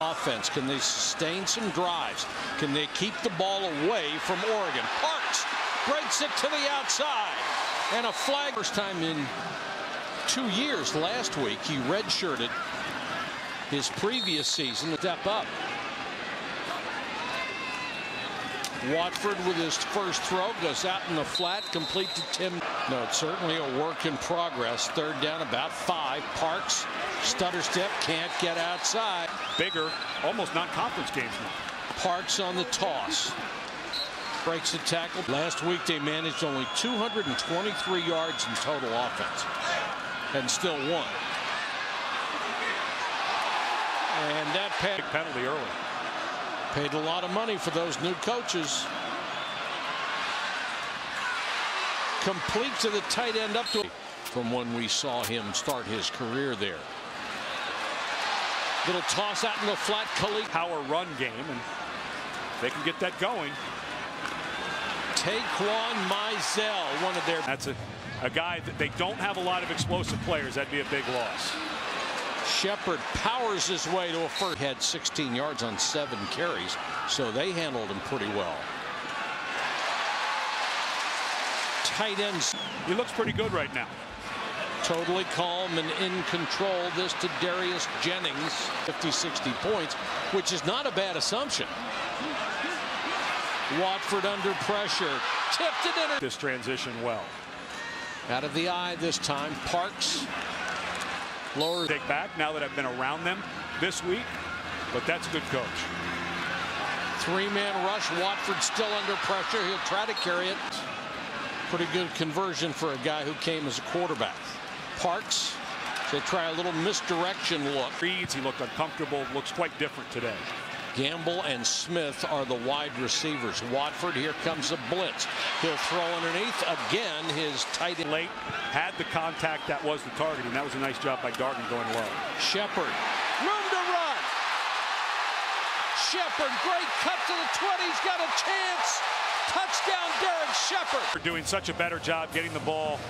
Offense, can they sustain some drives? Can they keep the ball away from Oregon? Parks breaks it to the outside, and a flag. First time in 2 years. Last week he redshirted his previous season to step up. Watford with his first throw goes out in the flat, complete to Tim. No, it's certainly a work in progress. Third down, about 5. Parks, stutter step, can't get outside. Bigger, almost non-conference games now. Parks on the toss. Breaks the tackle. Last week they managed only 223 yards in total offense and still won. And that penalty early. Paid a lot of money for those new coaches. Complete to the tight end up to from when we saw him start his career there. Little toss out in the flat. Power run game, and they can get that going. Taquan Mizell, one of their. That's a guy that they don't have a lot of explosive players. That'd be a big loss. Shepard powers his way to a first. Had 16 yards on 7 carries, so they handled him pretty well. Tight ends. He looks pretty good right now. Totally calm and in control. This to Darius Jennings, 50-60 points, which is not a bad assumption. Watford under pressure, tipped it in. This transition well. Out of the eye this time. Parks. Lower. Take back now that I've been around them this week, but that's a good coach. 3-man rush. Watford still under pressure. He'll try to carry it. Pretty good conversion for a guy who came as a quarterback. Parks, they try a little misdirection look. Reads, he looked uncomfortable, looks quite different today. Gamble and Smith are the wide receivers. Watford, here comes a blitz. He'll throw underneath again. His tight end late had the contact. That was the target, and that was a nice job by Darden going low. Shepard, room to run. Shepard, great cut to the 20. He's got a chance. Touchdown, Derek Shepard. We're doing such a better job getting the ball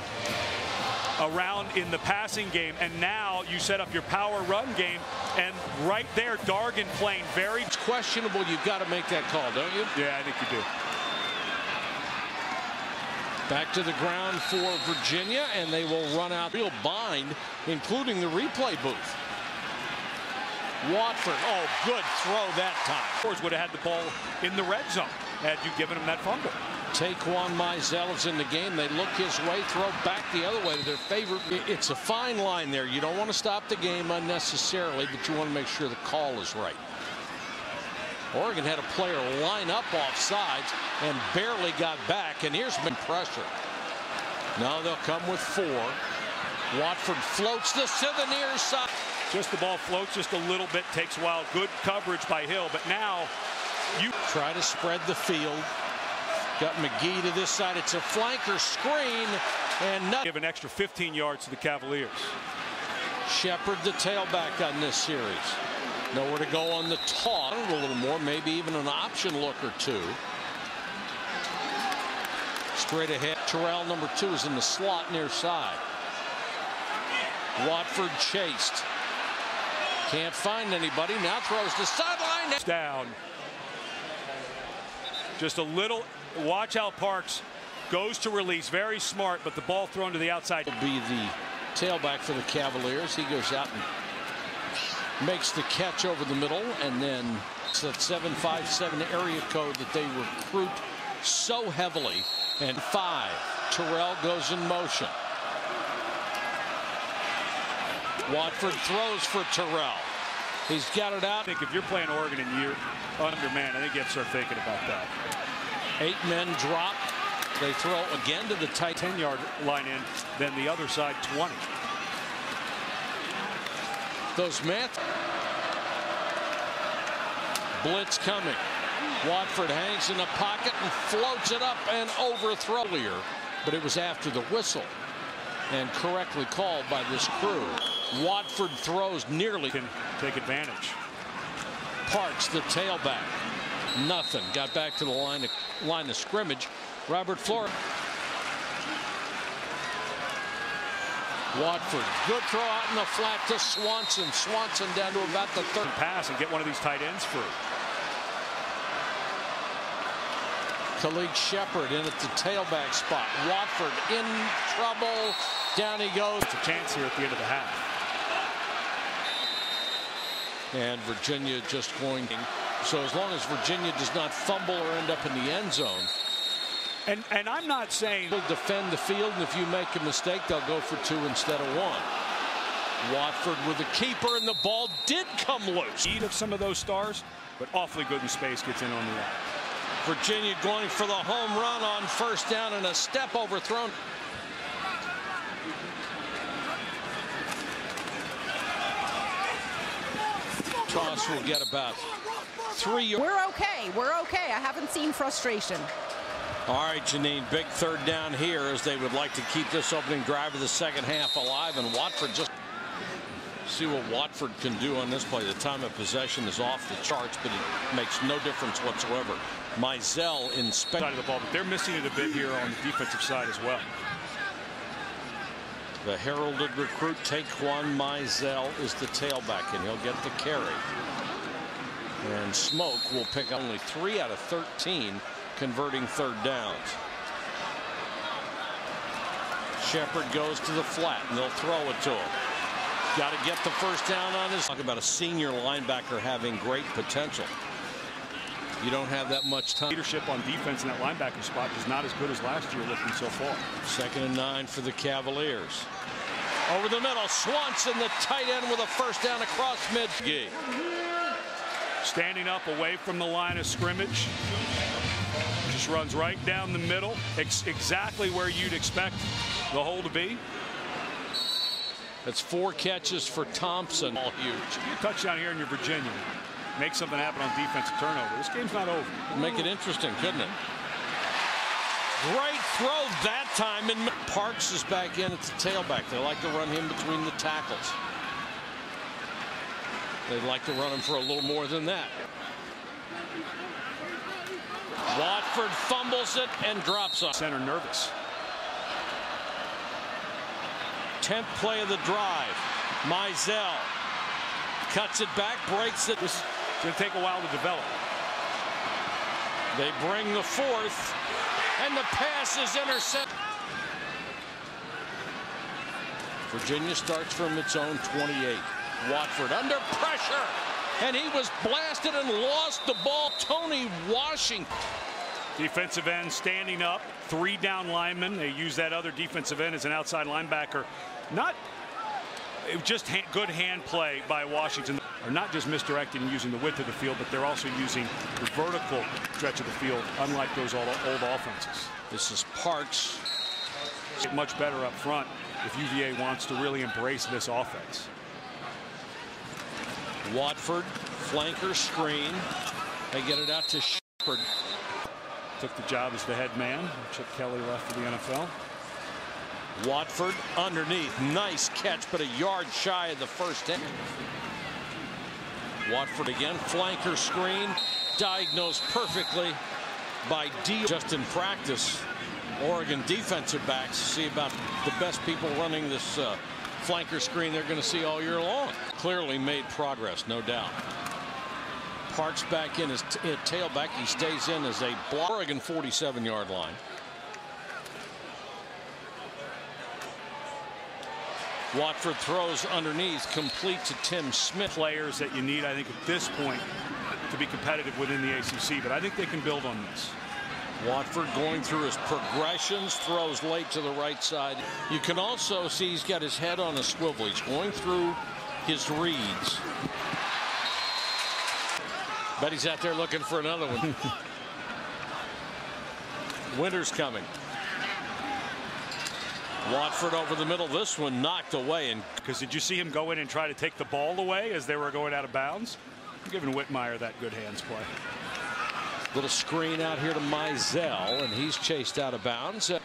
around in the passing game, and now you set up your power run game, and right there Dargan playing very. It's questionable. You've got to make that call, don't you? Yeah, I think you do. Back to the ground for Virginia, and they will run out real bind, including the replay booth. Watford, oh, good throw that time. Would have had the ball in the red zone had you given him that fumble. Taquan Mizell is in the game. They look his way, throw back the other way to their favorite. It's a fine line there. You don't want to stop the game unnecessarily, but you want to make sure the call is right. Oregon had a player line up off sides and barely got back, and here's been pressure. Now they'll come with 4. Watford floats this to the near side. Just the ball floats just a little bit, takes a while. Good coverage by Hill, but now you try to spread the field. Got McGee to this side. It's a flanker screen, and nothing. Give an extra 15 yards to the Cavaliers. Shepard, the tailback on this series. Nowhere to go on the toss. A little more, maybe even an option look or 2. Straight ahead. Terrell, number 2, is in the slot near side. Watford chased. Can't find anybody. Now throws the sideline. Down. Just a little. Watch how Parks goes to release. Very smart, but the ball thrown to the outside. Will be the tailback for the Cavaliers. He goes out and makes the catch over the middle, and then it's that 757 area code that they recruit so heavily. And 5. Terrell goes in motion. Watford throws for Terrell. He's got it out. I think if you're playing Oregon and you're under man, I think you have to start thinking about that. 8 men drop. They throw again to the tight 10-yard line in, then the other side 20. Those math. Blitz coming. Watford hangs in the pocket and floats it up and overthrow earlier, but it was after the whistle and correctly called by this crew. Watford throws nearly. Can take advantage. Parks, the tailback. Nothing. Got back to the line of scrimmage. Robert Flores. Watford, good throw out in the flat to Swanson. Swanson down to about the third. Pass and get one of these tight ends free. Khalid Shepard in at the tailback spot. Watford in trouble. Down he goes. It's a chance here at the end of the half. And Virginia just going. So as long as Virginia does not fumble or end up in the end zone. And I'm not saying They'll defend the field, and if you make a mistake, they'll go for 2 instead of 1. Watford with the keeper, and the ball did come loose. Need of some of those stars, but awfully good in space, gets in on the out. Virginia going for the home run on first down, and a step overthrown. Toss will get about 3 yards. We're okay. We're okay. I haven't seen frustration. All right, Janine, big third down here as they would like to keep this opening drive of the second half alive, and Watford just see what Watford can do on this play. The time of possession is off the charts, but it makes no difference whatsoever. Mizell in side of the ball, but they're missing it a bit here on the defensive side as well. The heralded recruit Taquan Mizell is the tailback, and he'll get the carry. And Smoke will pick up only 3 out of 13. Converting third downs. Shepard goes to the flat, and they'll throw it to him. Got to get the first down on his. Talk about a senior linebacker having great potential. You don't have that much time. Leadership on defense in that linebacker spot is not as good as last year looking so far. 2nd and 9 for the Cavaliers. Over the middle, Swanson, the tight end, with a first down across mid. Standing up away from the line of scrimmage. Just runs right down the middle, exactly where you'd expect the hole to be. That's 4 catches for Thompson. All huge. Your touchdown here in your Virginia. Make something happen on defensive turnover. This game's not over. Make it interesting, couldn't it? Great throw that time. And Parks is back in at the tailback. They like to run him between the tackles. They'd like to run him for a little more than that. Watford fumbles it and drops off. Center nervous. 10th play of the drive. Mizell cuts it back, breaks it. This is going to take a while to develop. They bring the 4th, and the pass is intercepted. Virginia starts from its own 28. Watford under pressure, and he was blasted and lost the ball. Tony Washington. Defensive end standing up, 3 down linemen. They use that other defensive end as an outside linebacker. Just good hand play by Washington. Are not just misdirecting and using the width of the field, but they're also using the vertical stretch of the field, unlike those old offenses. This is Parks. Get much better up front if UVA wants to really embrace this offense. Watford, flanker screen. They get it out to Shepard. Took the job as the head man. Chip Kelly left for the NFL. Watford underneath. Nice catch, but a yard shy of the first down. Watford again. Flanker screen. Diagnosed perfectly by D. Just in practice, Oregon defensive backs see about the best people running this flanker screen they're going to see all year long. Clearly made progress, no doubt. Parks back in his tailback. He stays in as a block. Oregon 47-yard line. Watford throws underneath, complete to Tim Smith. Players that you need, I think, at this point to be competitive within the ACC, but I think they can build on this. Watford going through his progressions, throws late to the right side. You can also see he's got his head on a swivel. He's going through his reads. Bet he's out there looking for another one. Winter's coming. Watford over the middle. This one knocked away. And because did you see him go in and try to take the ball away as they were going out of bounds? I'm giving Whitmire that good hands play. Little screen out here to Mizell, and he's chased out of bounds. It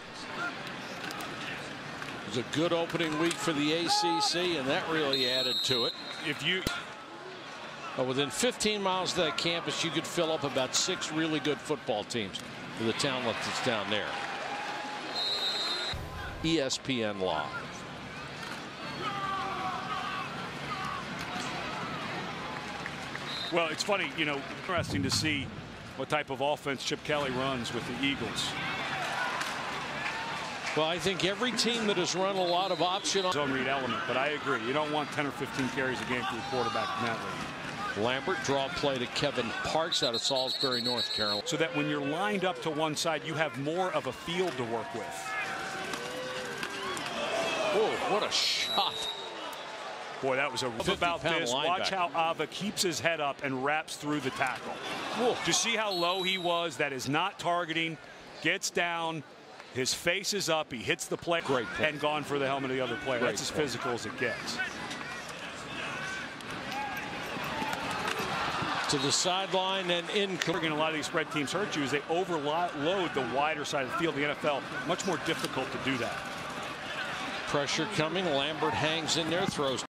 was a good opening week for the ACC, and that really added to it. If you within 15 miles of that campus, you could fill up about 6 really good football teams for the talent that's down there. ESPN Live. Well, it's funny, you know, interesting to see what type of offense Chip Kelly runs with the Eagles. Well, I think every team that has run a lot of option Zone read element, but I agree. You don't want 10 or 15 carries a game for your quarterback in that league. Lambert draw play to Kevin Parks out of Salisbury, North Carolina. So that when you're lined up to one side, you have more of a field to work with. Oh, what a shot. Boy, that was a about this. Watch how Ava keeps his head up and wraps through the tackle. Whoa. To see how low he was, that is not targeting, gets down, his face is up, he hits the play, great play, and gone for the helmet of the other player. That's as physical as it gets. To the sideline and in. A lot of these spread teams hurt you is they overload the wider side of the field. The NFL, much more difficult to do that. Pressure coming. Lambert hangs in there, throws